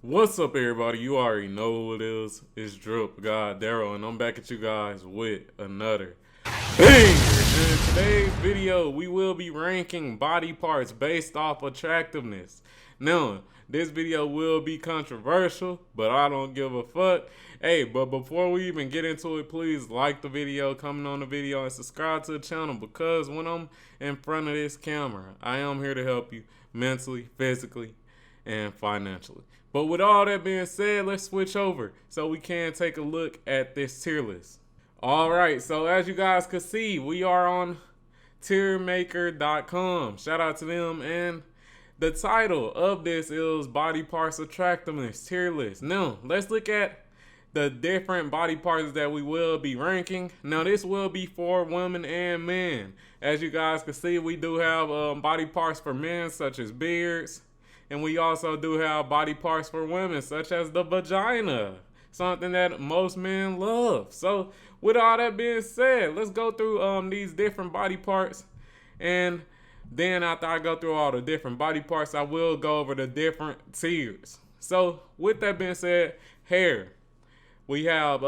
What's up, everybody? You already know who it is. It's DripGodDero, and I'm back at you guys with another banger. In today's video, we will be ranking body parts based off attractiveness. Now, this video will be controversial, but I don't give a fuck. Hey, but before we even get into it, please like the video, comment on the video, and subscribe to the channel, because when I'm in front of this camera, I am here to help you mentally, physically, and financially. But with all that being said, let's switch over so we can take a look at this tier list. All right, so as you guys can see, we are on tiermaker.com. Shout out to them. And the title of this is Body Parts Attractiveness Tier List. Now, let's look at the different body parts that we will be ranking. Now, this will be for women and men. As you guys can see, we do have body parts for men, such as beards. And we also do have body parts for women, such as the vagina, something that most men love. So with all that being said, let's go through these different body parts. And then after I go through all the different body parts, I will go over the different tiers. So with that being said, hair. We have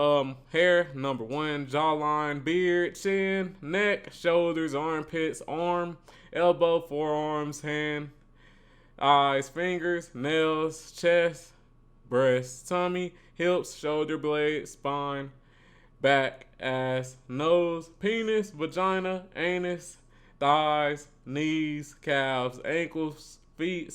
hair, number one, jawline, beard, chin, neck, shoulders, armpits, arm, elbow, forearms, hand, eyes, fingers, nails, chest, breast, tummy, hips, shoulder blades, spine, back, ass, nose, penis, vagina, anus, thighs, knees, calves, ankles, feet,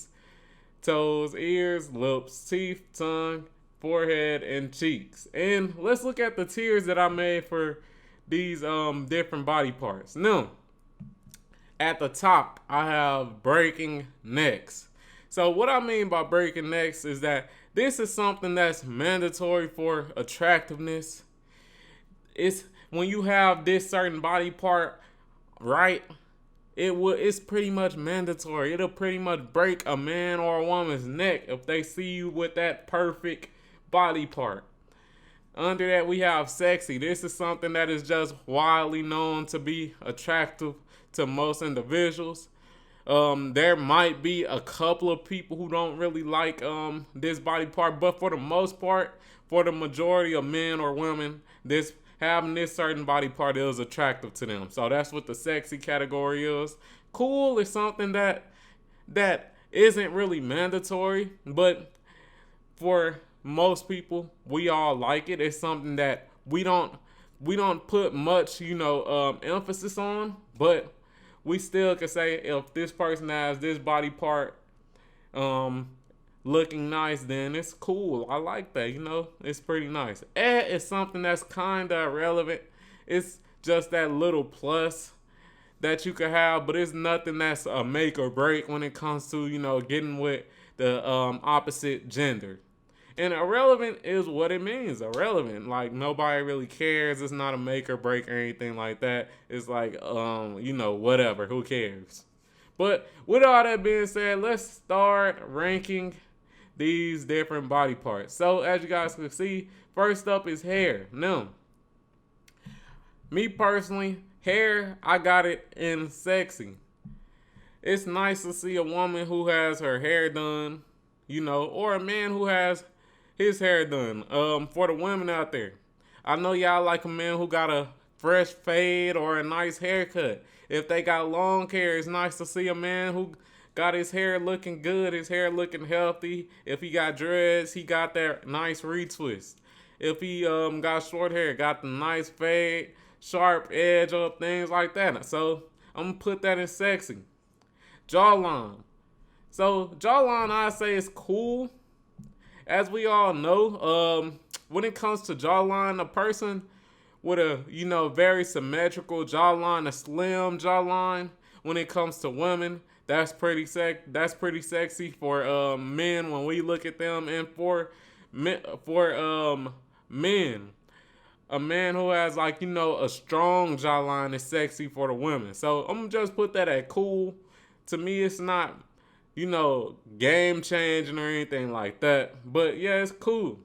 toes, ears, lips, teeth, tongue, forehead, and cheeks. And let's look at the tiers that I made for these different body parts. Now, at the top, I have breaking necks. So what I mean by breaking necks is that this is something that's mandatory for attractiveness. It's when you have this certain body part, right? It's pretty much mandatory. It'll pretty much break a man or a woman's neck if they see you with that perfect body part. Under that, we have sexy. This is something that is just widely known to be attractive to most individuals. There might be a couple of people who don't really like this body part, but for the most part, for the majority of men or women, this having this certain body part is attractive to them. So that's what the sexy category is. Cool is something that isn't really mandatory, but for most people, we all like it. It's something that we don't put much, emphasis on, but we still can say if this person has this body part looking nice, then it's cool. I like that, it's pretty nice. Is something that's kind of irrelevant. It's just that little plus that you could have, but it's nothing that's a make or break when it comes to, getting with the opposite gender. And irrelevant is what it means. Irrelevant. Like, nobody really cares. It's not a make or break or anything like that. It's like, whatever. Who cares? But with all that being said, let's start ranking these different body parts. So, as you guys can see, first up is hair. Now, me personally, hair, I got it in sexy. It's nice to see a woman who has her hair done, or a man who has his hair done. For the women out there, I know y'all like a man who got a fresh fade or a nice haircut. If they got long hair, it's nice to see a man who got his hair looking good, his hair looking healthy. If he got dreads, he got that nice retwist. If he got short hair, got the nice fade, sharp edge up, things like that. So I'm gonna put that in sexy. Jawline. So jawline, I say, is cool. As we all know, when it comes to jawline, a person with a very symmetrical jawline, a slim jawline, when it comes to women, that's pretty sexy for men when we look at them. And for men, a man who has a strong jawline is sexy for the women. So I'm gonna just put that at cool. To me, it's not game changing or anything like that. But yeah, it's cool.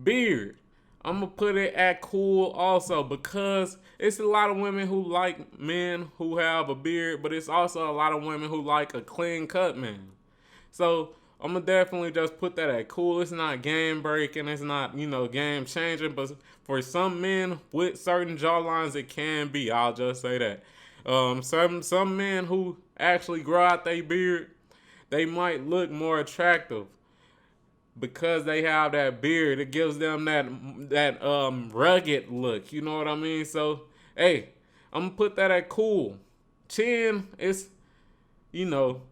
Beard. I'm going to put it at cool also, because it's a lot of women who like men who have a beard, but it's also a lot of women who like a clean cut man. So I'm gonna definitely just put that at cool. It's not game breaking. It's not, game changing. But for some men with certain jawlines, it can be. I'll just say that. Some men who actually grow out their beard, they might look more attractive because they have that beard. It gives them that rugged look. You know what I mean? So hey, I'm gonna put that at cool. Chin, you know,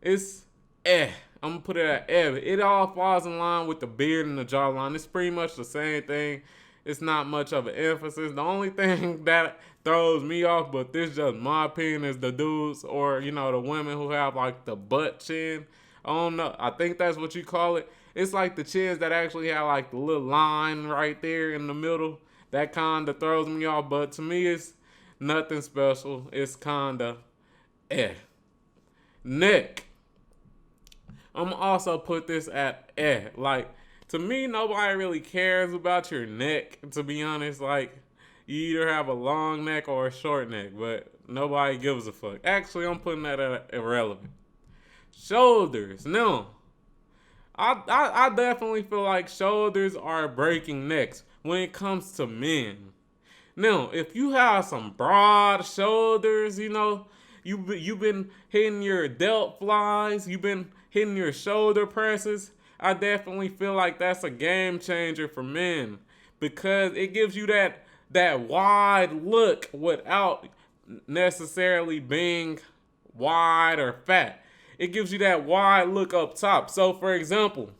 it's I'm gonna put it at It all falls in line with the beard and the jawline. It's pretty much the same thing. It's not much of an emphasis. The only thing that throws me off, but this is just my opinion, is the dudes or the women who have like the butt chin. I don't know. I think that's what you call it. It's like the chins that actually have like the little line right there in the middle. That kind of throws me off. But to me, it's nothing special. It's kind of Neck. I'm gonna also put this at Like, to me, nobody really cares about your neck, to be honest. Like, you either have a long neck or a short neck, but nobody gives a fuck. Actually, I'm putting that at irrelevant. Shoulders. No. I definitely feel like shoulders are breaking necks when it comes to men. Now, if you have some broad shoulders, you've been hitting your delt flies, you've been hitting your shoulder presses, I definitely feel like that's a game changer for men because it gives you that wide look without necessarily being wide or fat. It gives you that wide look up top. So, for example,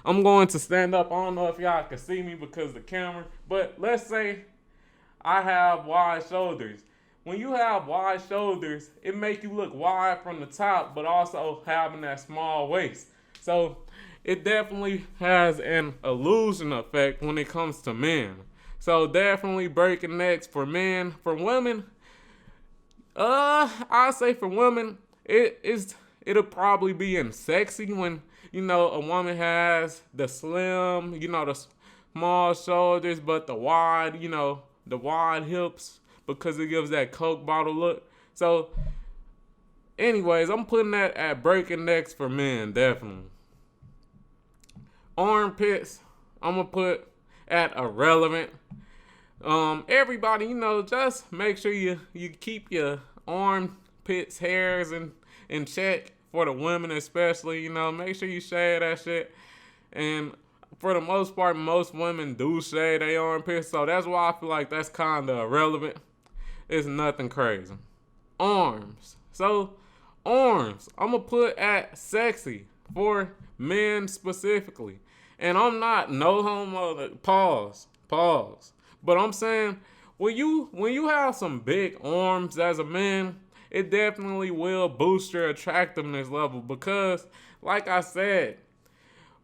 I'm going to stand up. I don't know if y'all can see me because of the camera, but let's say I have wide shoulders. When you have wide shoulders, it makes you look wide from the top, but also having that small waist. So it definitely has an illusion effect when it comes to men. So definitely breaking necks for men. For women, I say for women, it'll probably be in sexy when a woman has the slim, the small shoulders, but the wide, the wide hips, because it gives that Coke bottle look. So, anyways, I'm putting that at breaking necks for men, definitely. Armpits, I'm gonna put at irrelevant. Everybody, just make sure you keep your armpits hairs in check. For the women especially, make sure you shave that shit. And for the most part, most women do shave their armpits, so that's why I feel like that's kind of irrelevant. It's nothing crazy. Arms. So, arms, I'm going to put at sexy for men specifically. And I'm not no homo, pause. But I'm saying, when you have some big arms as a man, it definitely will boost your attractiveness level because, like I said,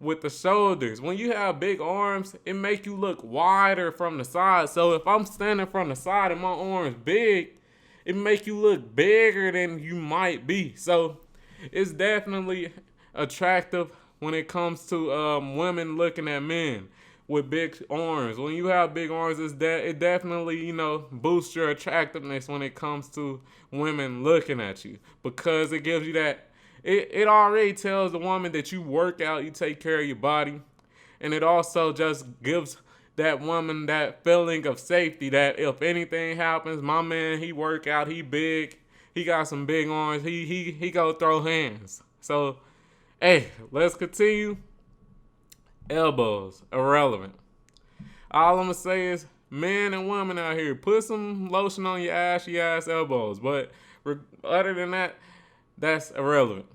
with the shoulders, when you have big arms, it make you look wider from the side. So if I'm standing from the side and my arms big, it make you look bigger than you might be. So it's definitely attractive when it comes to women looking at men with big arms. When you have big arms, it definitely, boosts your attractiveness when it comes to women looking at you because it gives you that. It already tells the woman that you work out, you take care of your body, and it also just gives that woman that feeling of safety that if anything happens, my man, he work out, he big, he got some big arms, he go throw hands. So, hey, let's continue. Elbows, irrelevant. All I'm gonna say is, men and women out here, put some lotion on your ashy ass elbows. But other than that, that's irrelevant.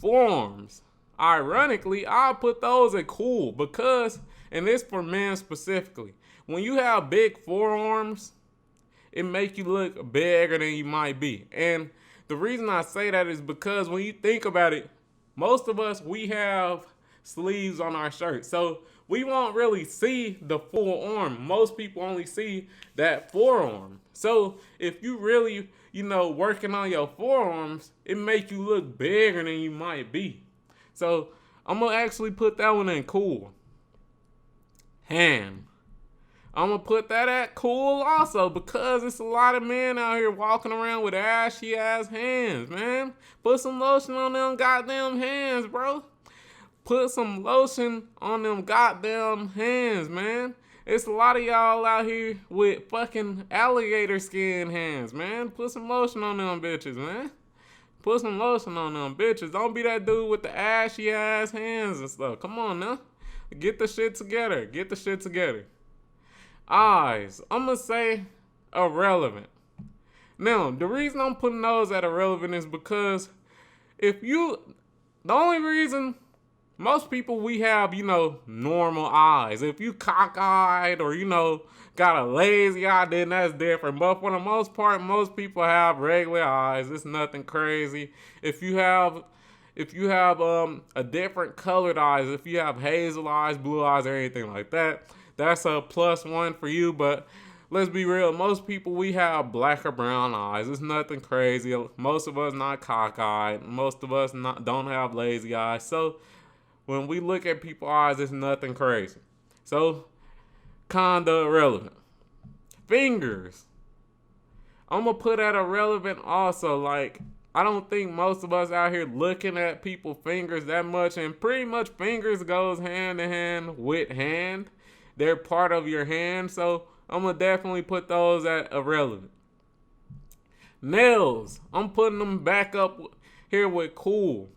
Forearms. Ironically, I'll put those at cool because, and this for men specifically, when you have big forearms, it make you look bigger than you might be. And the reason I say that is because when you think about it, most of us, we have sleeves on our shirt. So we won't really see the full arm. Most people only see that forearm. So if you really, working on your forearms, it make you look bigger than you might be. So I'm going to actually put that one in cool. Hand. I'm going to put that at cool also because it's a lot of men out here walking around with ashy ass hands, man. Put some lotion on them goddamn hands, bro. Put some lotion on them goddamn hands, man. It's a lot of y'all out here with fucking alligator skin hands, man. Put some lotion on them bitches, man. Put some lotion on them bitches. Don't be that dude with the ashy ass hands and stuff. Come on now. Get the shit together. Get the shit together. Eyes. I'm gonna say irrelevant. Now, the reason I'm putting those at irrelevant is because the only reason most people, we have, normal eyes. If you cockeyed or, got a lazy eye, then that's different. But for the most part, most people have regular eyes. It's nothing crazy. If you have a different colored eyes, if you have hazel eyes, blue eyes, or anything like that, that's a +1 for you. But let's be real, most people, we have black or brown eyes. It's nothing crazy. Most of us not cockeyed. Most of us don't have lazy eyes. So when we look at people's eyes, it's nothing crazy. So, kinda irrelevant. Fingers. I'm gonna put at irrelevant also. Like, I don't think most of us out here looking at people's fingers that much. And pretty much fingers goes hand in hand with hand. They're part of your hand. So, I'm gonna definitely put those at irrelevant. Nails. I'm putting them back up here with cool.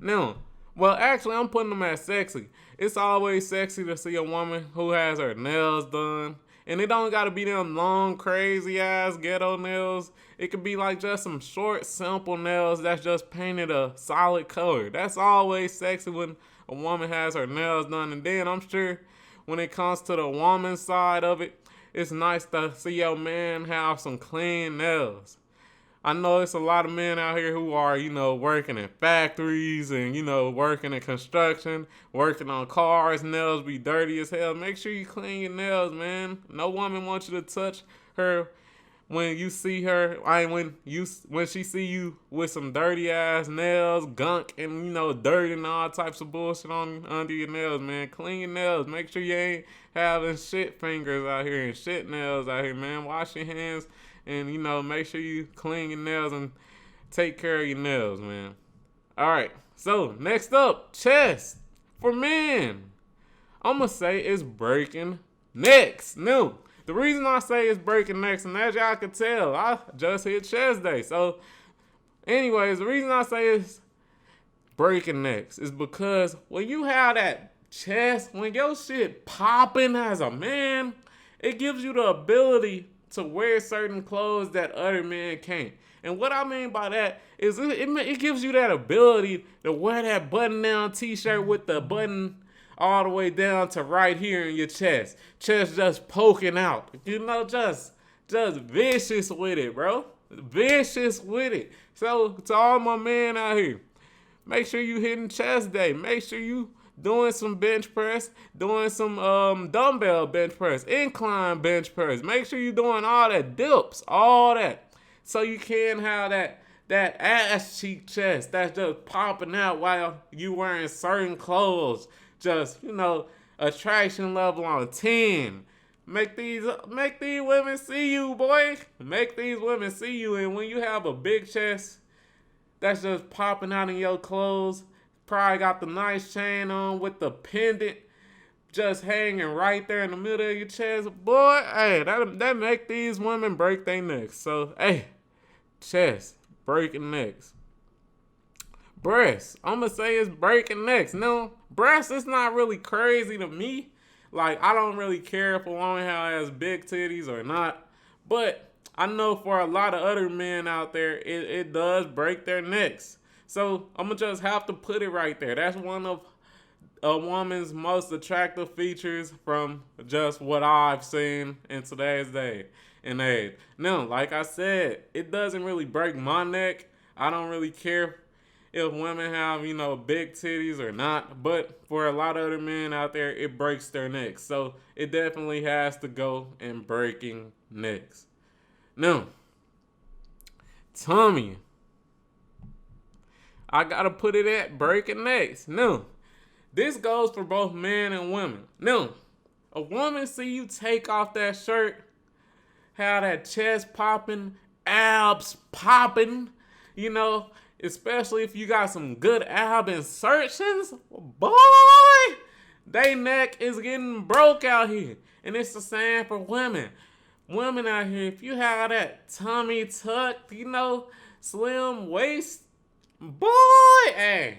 Now, well, actually, I'm putting them as sexy. It's always sexy to see a woman who has her nails done. And it don't gotta be them long, crazy ass ghetto nails. It could be like just some short, simple nails that's just painted a solid color. That's always sexy when a woman has her nails done. And then I'm sure when it comes to the woman side of it, it's nice to see your man have some clean nails. I know it's a lot of men out here who are, working in factories and, working in construction, working on cars. Nails be dirty as hell. Make sure you clean your nails, man. No woman wants you to touch her when you see her. When she see you with some dirty ass nails, gunk, and, dirt and all types of bullshit under your nails, man. Clean your nails. Make sure you ain't having shit fingers out here and shit nails out here, man. Wash your hands. And, make sure you clean your nails and take care of your nails, man. All right. So, next up, chest. For men, I'm going to say it's breaking necks. Now, the reason I say it's breaking necks, and as y'all can tell, I just hit chest day. So, anyways, the reason I say it's breaking necks is because when you have that chest, when your shit popping as a man, it gives you the ability to wear certain clothes that other men can't. And what I mean by that is it gives you that ability to wear that button-down t-shirt with the button all the way down to right here in your chest. Chest just poking out. Just vicious with it, bro. Vicious with it. So, to all my men out here, make sure you hitting chest day. Make sure you doing some bench press, doing some dumbbell bench press, incline bench press. Make sure you're doing all that dips, all that, so you can have that ass cheek chest that's just popping out while you wearing certain clothes. Just, attraction level on 10. Make these women see you, boy. Make these women see you. And when you have a big chest that's just popping out in your clothes, probably got the nice chain on with the pendant just hanging right there in the middle of your chest. Boy, hey, that make these women break their necks. So, hey, chest, breaking necks. Breasts, I'm going to say it's breaking necks. No, breasts, it's not really crazy to me. Like, I don't really care if a woman has big titties or not. But I know for a lot of other men out there, it does break their necks. So, I'm going to just have to put it right there. That's one of a woman's most attractive features from just what I've seen in today's day and age. Now, like I said, it doesn't really break my neck. I don't really care if women have, big titties or not. But for a lot of other men out there, it breaks their necks. So, it definitely has to go in breaking necks. Now, tummy. I gotta put it at breaking necks. Now, this goes for both men and women. Now, a woman see you take off that shirt, have that chest popping, abs popping, especially if you got some good ab insertions, boy, they neck is getting broke out here. And it's the same for women. Women out here, if you have that tummy tucked, slim waist, boy, hey,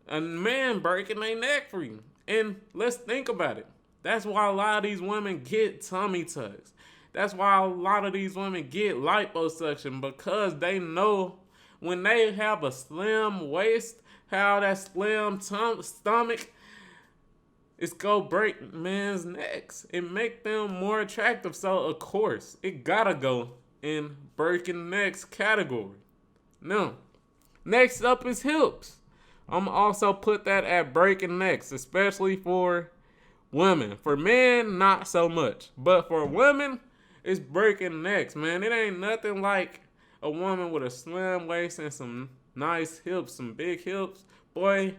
a man breaking their neck for you. And let's think about it. That's why a lot of these women get tummy tucks. That's why a lot of these women get liposuction, because they know when they have a slim waist, how that slim stomach, it's go break men's necks. It make them more attractive. So, of course, it gotta go in breaking necks category. Now, next up is hips. I'm also put that at breaking necks, especially for women. For men, not so much. But for women, it's breaking necks, man. It ain't nothing like a woman with a slim waist and some nice hips, some big hips. Boy,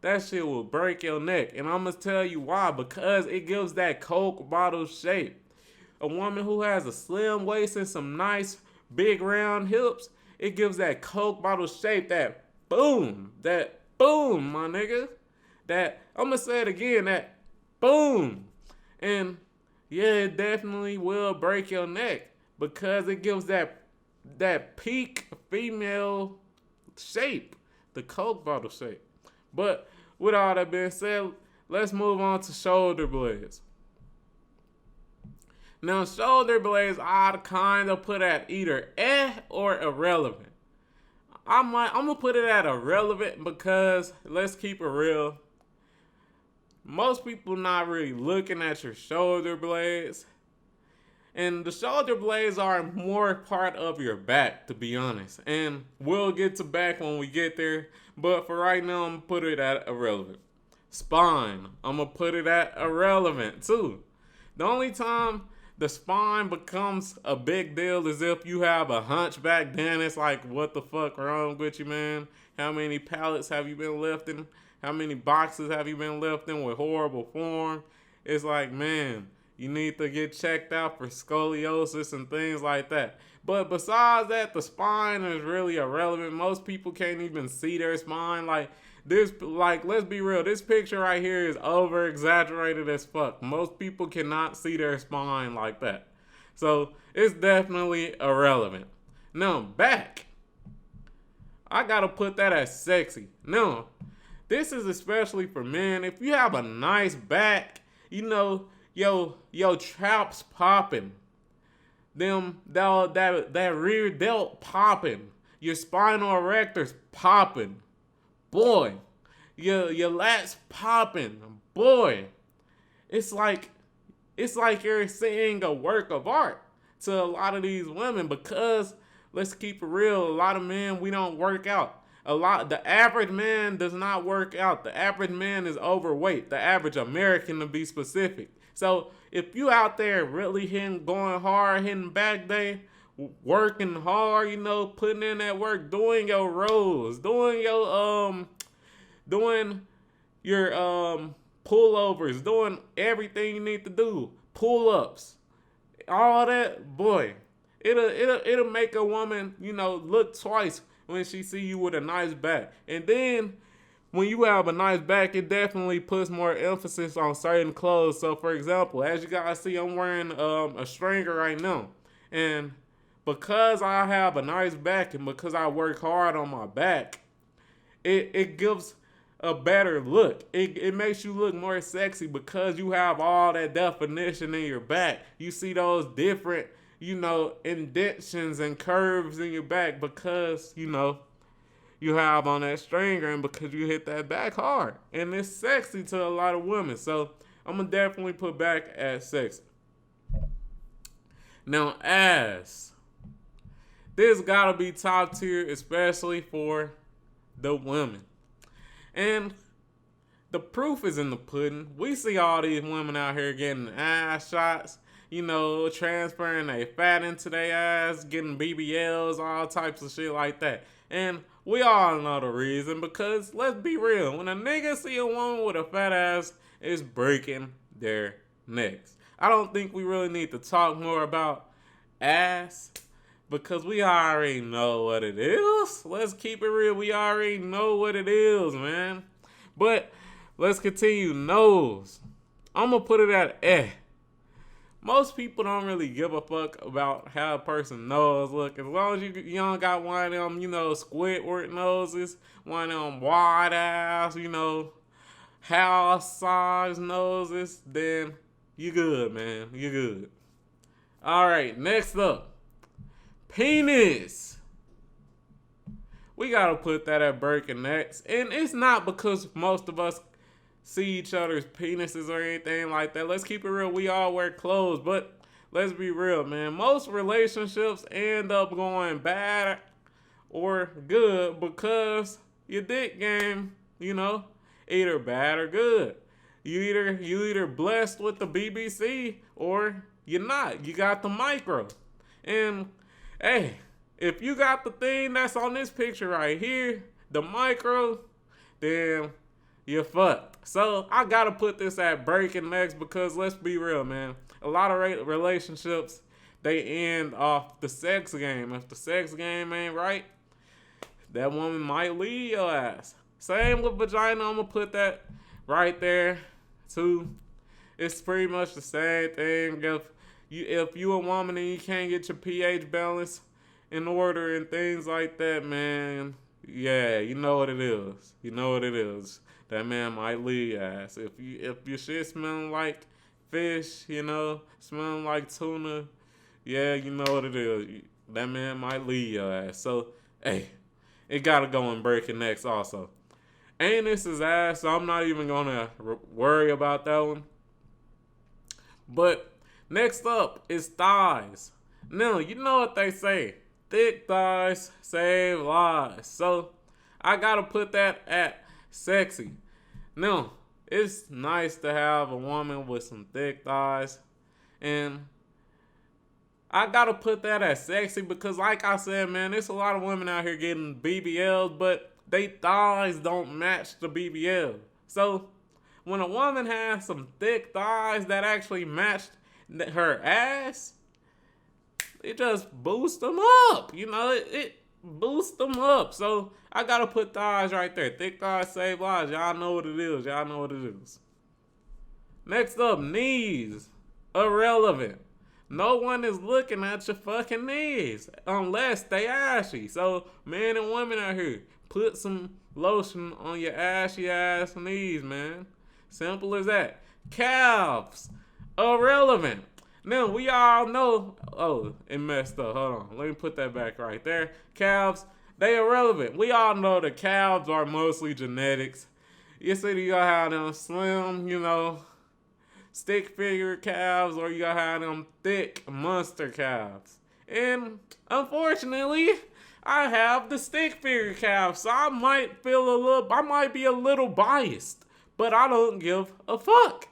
that shit will break your neck. And I'm going to tell you why. Because it gives that Coke bottle shape. A woman who has a slim waist and some nice big round hips, it gives that Coke bottle shape, that boom, my nigga. That, I'm going to say it again, that boom. And yeah, it definitely will break your neck because it gives that peak female shape, the Coke bottle shape. But with all that being said, let's move on to shoulder blades. Now, shoulder blades, I'd kind of put at either or irrelevant. I'm going to put it at irrelevant because, let's keep it real, most people not really looking at your shoulder blades. And the shoulder blades are more part of your back, to be honest. And we'll get to back when we get there. But for right now, I'm going to put it at irrelevant. Spine, I'm going to put it at irrelevant too. The only time the spine becomes a big deal is if you have a hunchback. Then it's like, what the fuck wrong with you, man? How many pallets have you been lifting? How many boxes have you been lifting with horrible form? It's like, man, you need to get checked out for scoliosis and things like that. But besides that, the spine is really irrelevant. Most people can't even see their spine. Let's be real. This picture right here is over exaggerated as fuck. Most people cannot see their spine like that. So it's definitely irrelevant. Now, back. I gotta put that as sexy. Now, this is especially for men. If you have a nice back, your traps popping, that rear delt popping, your spinal erectors popping, boy, your lats popping, boy. It's like you're seeing a work of art to a lot of these women because, let's keep it real, a lot of men, we don't work out. The average man does not work out. The average man is overweight. The average American, to be specific. So if you out there really going hard, hitting back day, working hard, putting in that work, doing your rows, doing your pullovers, doing everything you need to do, pull-ups, all that, boy, it'll make a woman, look twice when she see you with a nice back. And then when you have a nice back, it definitely puts more emphasis on certain clothes. So for example, as you guys see, I'm wearing a stringer right now. And because I have a nice back and because I work hard on my back, it gives a better look. It makes you look more sexy because you have all that definition in your back. You see those different indentions and curves in your back because, you have on that stringer and because you hit that back hard. And it's sexy to a lot of women. So I'm going to definitely put back as sexy. Now, ass. This got to be top tier, especially for the women. And the proof is in the pudding. We see all these women out here getting ass shots. Transferring their fat into their ass, getting BBLs, all types of shit like that. And we all know the reason because, let's be real, when a nigga see a woman with a fat ass, it's breaking their necks. I don't think we really need to talk more about ass because we already know what it is. Let's keep it real. We already know what it is, man. But let's continue. Nose. I'm going to put it at Most people don't really give a fuck about how a person nose look. As long as you don't got one of them, Squidward noses, one of them wide ass, house size noses, then you good, man. You good. All right, next up, penis. We gotta put that at Birkin next, and it's not because most of us see each other's penises or anything like that. Let's keep it real. We all wear clothes, but let's be real, man. Most relationships end up going bad or good because your dick game, either bad or good. You either blessed with the BBC or you're not. You got the micro. And hey, if you got the thing that's on this picture right here, the micro, then you're fucked. So I gotta put this at breaking next because let's be real, man. A lot of relationships, they end off the sex game. If the sex game ain't right, that woman might leave your ass. Same with vagina. I'm gonna put that right there too. It's pretty much the same thing. If you a woman and you can't get your pH balance in order and things like that, man, yeah, you know what it is. You know what it is. That man might leave your ass. If your shit smelling like fish, smelling like tuna, yeah, you know what it is. That man might leave your ass. So, hey, it gotta go and break it next also. Anus is ass, so I'm not even gonna worry about that one. But next up is thighs. Now, you know what they say. Thick thighs save lives. So, I gotta put that at sexy. Now, it's nice to have a woman with some thick thighs. And I gotta put that at sexy because like I said, man, there's a lot of women out here getting BBLs, but they thighs don't match the BBL. So, when a woman has some thick thighs that actually match her ass, it just boosts them up. It boost them up. So I gotta put thighs right there. Thick thighs save lives. Y'all know what it is. Y'all know what it is. Next up, knees. Irrelevant. No one is looking at your fucking knees unless they ashy. So men and women out here, put some lotion on your ashy ass knees, man. Simple as that. Calves. Irrelevant. Now, we all know, it messed up. Hold on. Let me put that back right there. Calves, they irrelevant. We all know the calves are mostly genetics. You see, you gotta have them slim, stick figure calves, or you gotta have them thick monster calves. And unfortunately, I have the stick figure calves, so I might be a little biased, but I don't give a fuck.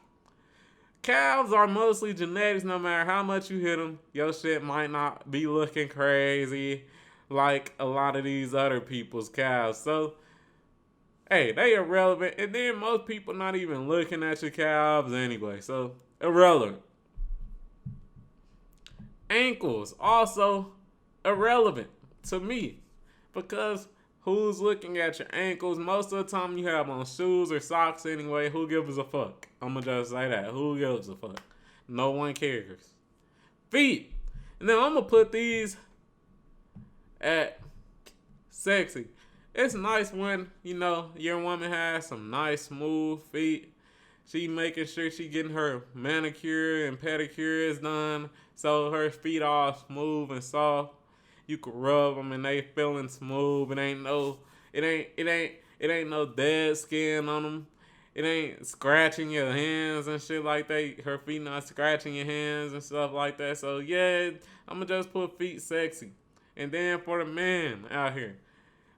Calves are mostly genetics. No matter how much you hit them, your shit might not be looking crazy like a lot of these other people's calves. So, hey, they irrelevant. And then most people not even looking at your calves anyway. So, irrelevant. Ankles, also irrelevant to me. Because who's looking at your ankles? Most of the time you have on shoes or socks anyway. Who gives a fuck? I'm going to just say that. Who gives a fuck? No one cares. Feet. And then I'm going to put these at sexy. It's nice when, your woman has some nice smooth feet. She making sure she getting her manicure and pedicure is done. So her feet all smooth and soft. You can rub them and they feeling smooth. It ain't no dead skin on them. It ain't scratching your hands and shit like that. Her feet not scratching your hands and stuff like that. So yeah, I'ma just put feet sexy. And then for the men out here,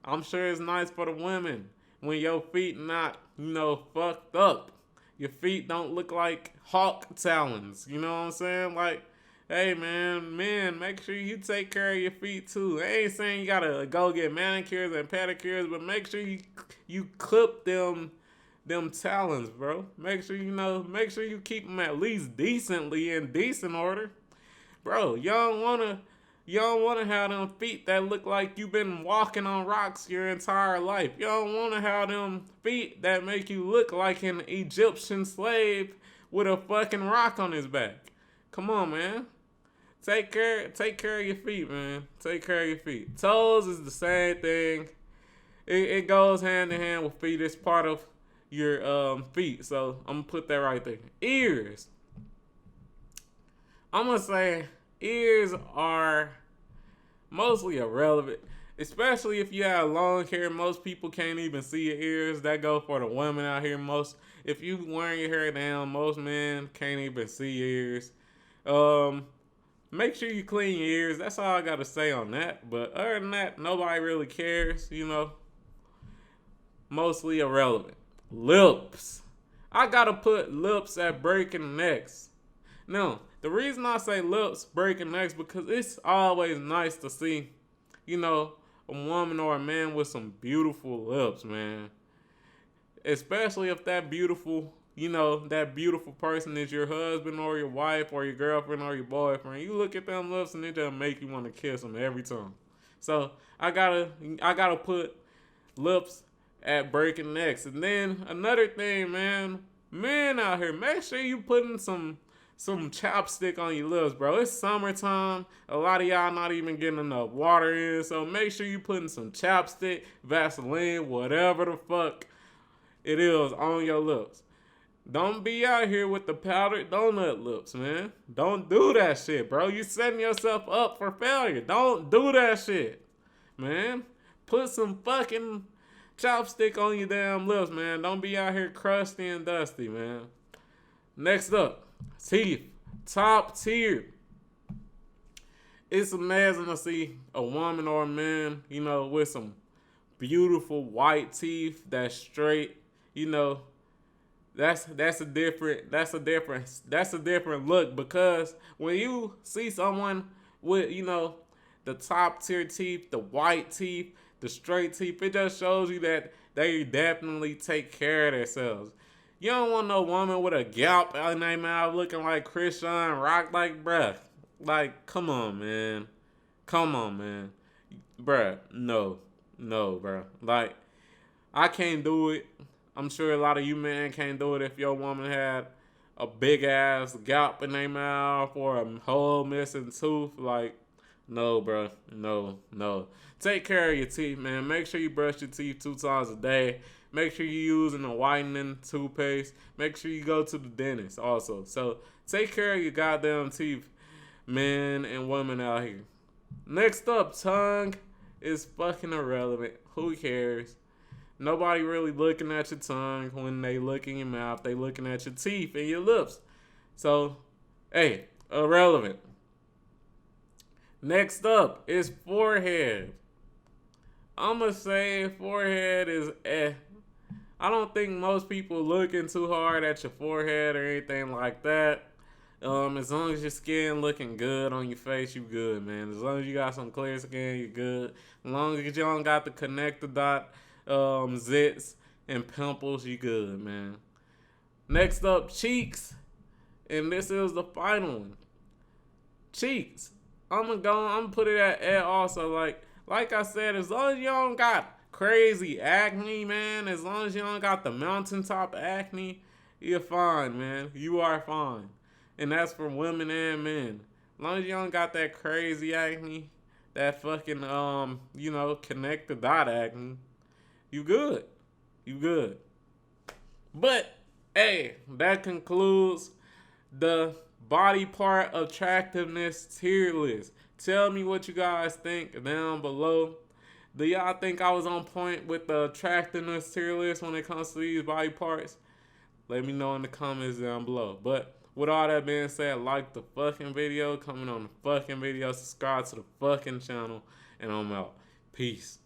I'm sure it's nice for the women when your feet not, fucked up. Your feet don't look like hawk talons. You know what I'm saying? Like, hey, man, men, make sure you take care of your feet, too. I ain't saying you gotta go get manicures and pedicures, but make sure you clip them talons, bro. Make sure you keep them at least decently in decent order. Bro, you don't You don't want to have them feet that look like you've been walking on rocks your entire life. You don't want to have them feet that make you look like an Egyptian slave with a fucking rock on his back. Come on, man. Take care of your feet, man. Take care of your feet. Toes is the same thing. It goes hand in hand with feet. It's part of your feet. So I'm gonna put that right there. Ears. I'm gonna say ears are mostly irrelevant, especially if you have long hair. Most people can't even see your ears. That go for the women out here. If you wearing your hair down, most men can't even see your ears. Make sure you clean your ears. That's all I gotta say on that. But other than that, nobody really cares. Mostly irrelevant. Lips. I gotta put lips at breaking necks. Now, the reason I say lips breaking necks because it's always nice to see, a woman or a man with some beautiful lips, man. Especially if that beautiful person is your husband or your wife or your girlfriend or your boyfriend. You look at them lips and it just make you want to kiss them every time. So I gotta put lips at breaking necks. And then another thing, man, men out here, make sure you putting some chapstick on your lips, bro. It's summertime. A lot of y'all not even getting enough water in. So make sure you putting some chapstick, Vaseline, whatever the fuck it is on your lips. Don't be out here with the powdered donut lips, man. Don't do that shit, bro. You setting yourself up for failure. Don't do that shit, man. Put some fucking chopstick on your damn lips, man. Don't be out here crusty and dusty, man. Next up, teeth. Top tier. It's amazing to see a woman or a man, with some beautiful white teeth that's straight. That's a different look, because when you see someone with, the top tier teeth, the white teeth, the straight teeth, it just shows you that they definitely take care of themselves. You don't want no woman with a gap in their mouth looking like Christian Rock, like, bruh. Like, come on, man. Bruh, no, bruh. Like, I can't do it. I'm sure a lot of you men can't do it if your woman had a big ass gap in their mouth or a whole missing tooth. Like, no, bro. No. Take care of your teeth, man. Make sure you brush your teeth 2 times a day. Make sure you're using a whitening toothpaste. Make sure you go to the dentist also. So take care of your goddamn teeth, men and women out here. Next up, tongue is fucking irrelevant. Who cares? Nobody really looking at your tongue when they look in your mouth. They looking at your teeth and your lips. So, hey, irrelevant. Next up is forehead. I'ma say forehead is I don't think most people looking too hard at your forehead or anything like that. As long as your skin looking good on your face, you good, man. As long as you got some clear skin, you good. As long as you don't got the connector dot zits and pimples, you good, man. Next up, cheeks. And this is the final one. Cheeks. I'm gonna put it at also. Like I said, as long as you don't got crazy acne, man, as long as you don't got the mountaintop acne, you're fine, man. You are fine. And that's for women and men. As long as you don't got that crazy acne, that fucking connect the dot acne, you good. But hey, that concludes the body part attractiveness tier list. Tell me what you guys think down below. Do y'all think I was on point with the attractiveness tier list when it comes to these body parts? Let me know in the comments down below. But with all that being said, like the fucking video, comment on the fucking video, subscribe to the fucking channel, and I'm out. Peace.